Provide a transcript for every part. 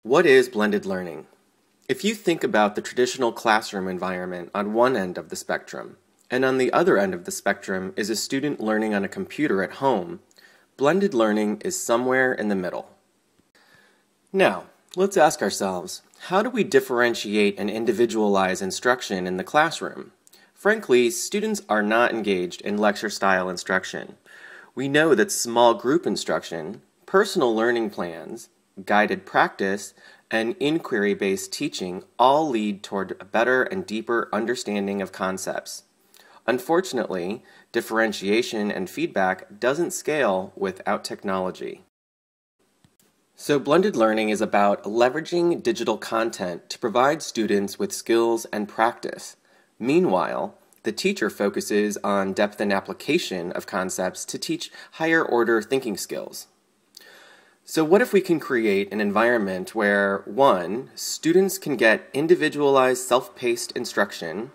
What is blended learning? If you think about the traditional classroom environment on one end of the spectrum, and on the other end of the spectrum is a student learning on a computer at home, blended learning is somewhere in the middle. Now, let's ask ourselves, how do we differentiate and individualize instruction in the classroom? Frankly, students are not engaged in lecture-style instruction. We know that small group instruction, personal learning plans, guided practice, and inquiry-based teaching all lead toward a better and deeper understanding of concepts. Unfortunately, differentiation and feedback doesn't scale without technology. So blended learning is about leveraging digital content to provide students with skills and practice. Meanwhile, the teacher focuses on depth and application of concepts to teach higher-order thinking skills. So what if we can create an environment where, 1, students can get individualized self-paced instruction,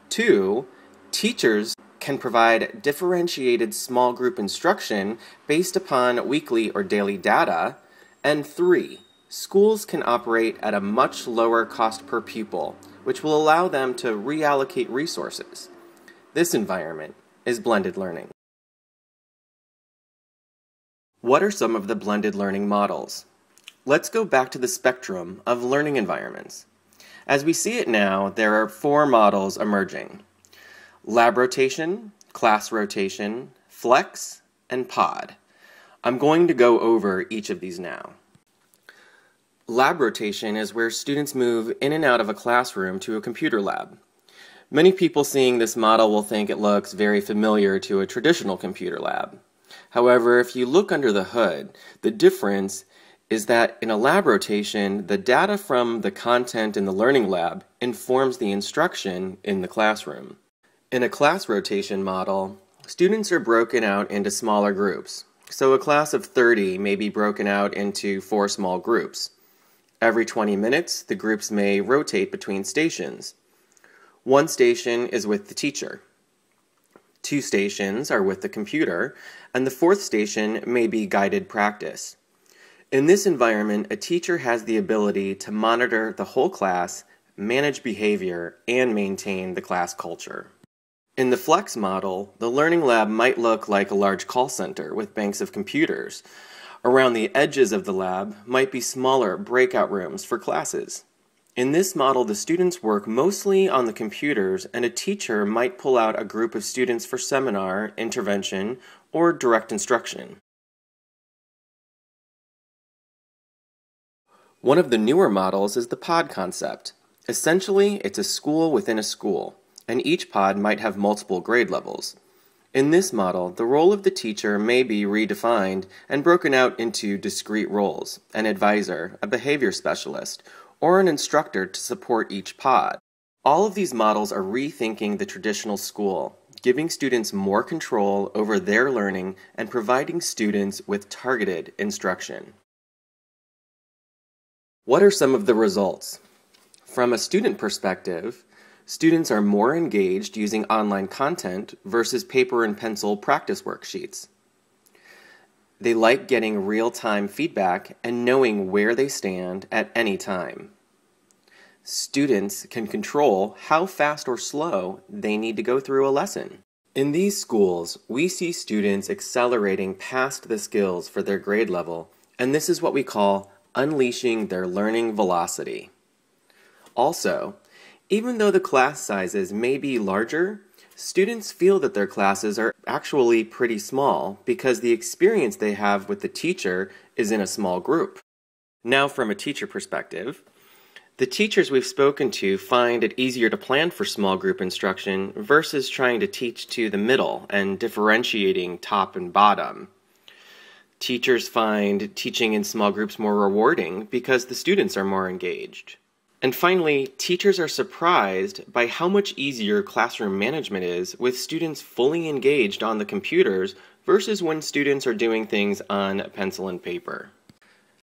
2, teachers can provide differentiated small group instruction based upon weekly or daily data, and 3, schools can operate at a much lower cost per pupil, which will allow them to reallocate resources. This environment is blended learning. What are some of the blended learning models? Let's go back to the spectrum of learning environments. As we see it now, there are 4 models emerging: lab rotation, class rotation, flex, and pod. I'm going to go over each of these now. Lab rotation is where students move in and out of a classroom to a computer lab. Many people seeing this model will think it looks very familiar to a traditional computer lab. However, if you look under the hood, the difference is that in a lab rotation, the data from the content in the learning lab informs the instruction in the classroom. In a class rotation model, students are broken out into smaller groups. So a class of 30 may be broken out into 4 small groups. Every 20 minutes, the groups may rotate between stations. 1 station is with the teacher. 2 stations are with the computer, and the 4th station may be guided practice. In this environment, a teacher has the ability to monitor the whole class, manage behavior, and maintain the class culture. In the flex model, the learning lab might look like a large call center with banks of computers. Around the edges of the lab might be smaller breakout rooms for classes. In this model, the students work mostly on the computers, and a teacher might pull out a group of students for seminar, intervention, or direct instruction. One of the newer models is the pod concept. Essentially, it's a school within a school, and each pod might have multiple grade levels. In this model, the role of the teacher may be redefined and broken out into discrete roles: an advisor, a behavior specialist, or an instructor to support each pod. All of these models are rethinking the traditional school, giving students more control over their learning and providing students with targeted instruction. What are some of the results? From a student perspective, students are more engaged using online content versus paper and pencil practice worksheets. They like getting real-time feedback and knowing where they stand at any time. Students can control how fast or slow they need to go through a lesson. In these schools, we see students accelerating past the skills for their grade level, and this is what we call unleashing their learning velocity. Also, even though the class sizes may be larger, students feel that their classes are actually pretty small because the experience they have with the teacher is in a small group. Now, from a teacher perspective, the teachers we've spoken to find it easier to plan for small group instruction versus trying to teach to the middle and differentiating top and bottom. Teachers find teaching in small groups more rewarding because the students are more engaged. And finally, teachers are surprised by how much easier classroom management is with students fully engaged on the computers versus when students are doing things on pencil and paper.